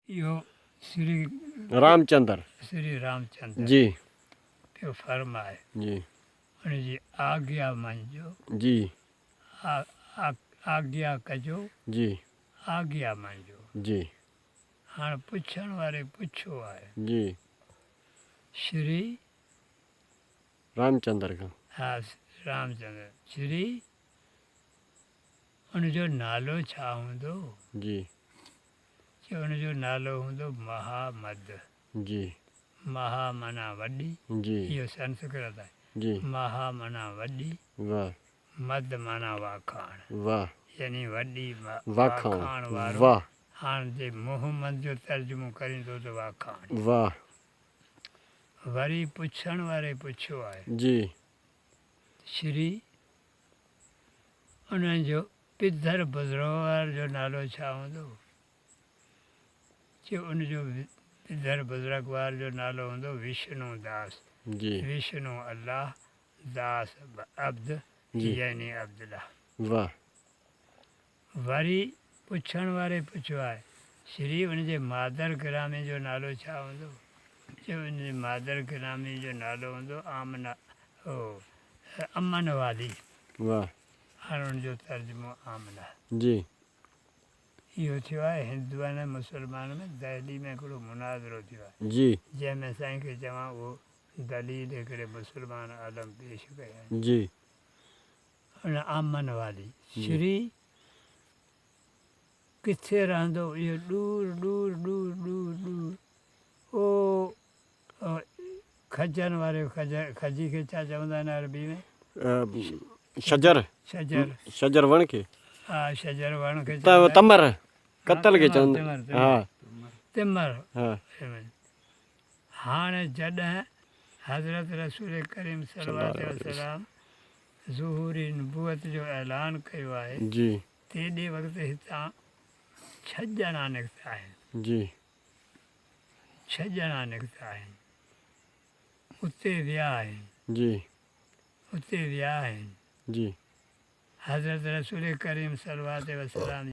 इहो श्री रामचंद्र श्री रामचंद्र जी पियो फरमाए जी उनजी आज्ञा मञिजो जी आज्ञा कजो जी आज्ञा मञिजो। जी हाणे पुछण वारे पुछियो आहे जी श्री रामचंद्र खां हा रामचंद्र श्री उनजो नालो छा हूंदो? जी कि उनजो नालो हूंदो महामद। जी महा माना वॾी, जी इहो संस्कृत आहे। जी महा माना वॾी, वाह मद माना वाखाण, वाह यानी वॾी वाखाण वाखाण वारो। वाह हाणे जे मोहम्मद जो तर्जुमो करींदो त वाखाण। वाह वरी पुछण वारे पुछियो आहे जी श्री उन्हनि जो पिधर बुज़ुर्गवार जो नालो छा हूंदो? कि उनजो पिधर बुज़ुर्गवार जो नालो हूंदो विष्णु दास। जी विष्णु अल्लाह दास अब्द जी यानी अब्दुल्ला। वाह वरी पुछण वारे पुछियो आहे श्री उनजे मादर ग्रामी जो नालो छा हूंदो? कि उनजे मादर ग्रामी जो नालो हूंदो आमना ओ अमन वाली। वाह हाणे उनजो तर्जुमो आमना। जी इहो थियो आहे हिंदुअनि ऐं मुस्लमान में दहली में हिकिड़ो मुनाज़रो थियो आहे जी जंहिंमें साईं खे चवां उहो दलील हिकिड़े मुस्लमान आलम पेश कया आहिनि। जी उन आमन वाली जी। श्री किथे रहंदो? इहो दूर दूर दूर दूर दूर ओ खजनि वारे खजी खे छा चवंदा आहिनि अरबी में? शजर शजर। शजर वण खे हा शजर वण खे चवंदा आहिनि। तमर कतल खे चवंदा हा तिमर। हा हाणे जॾहिं हज़रत रसूल करीम सल्लल्लाहु अलैहि वसल्लम ज़ुहूरी नबूअत जो ऐलान कयो आहे जी तेॾे वक़्तु हितां 6 ॼणा निकिता आहिनि। जी 6 ॼणा निकिता आहिनि उते विया आहिनि। जी उते विया आहिनि जी हज़रत रसूल करीम सल्लल्लाहु अलैहि वसल्लम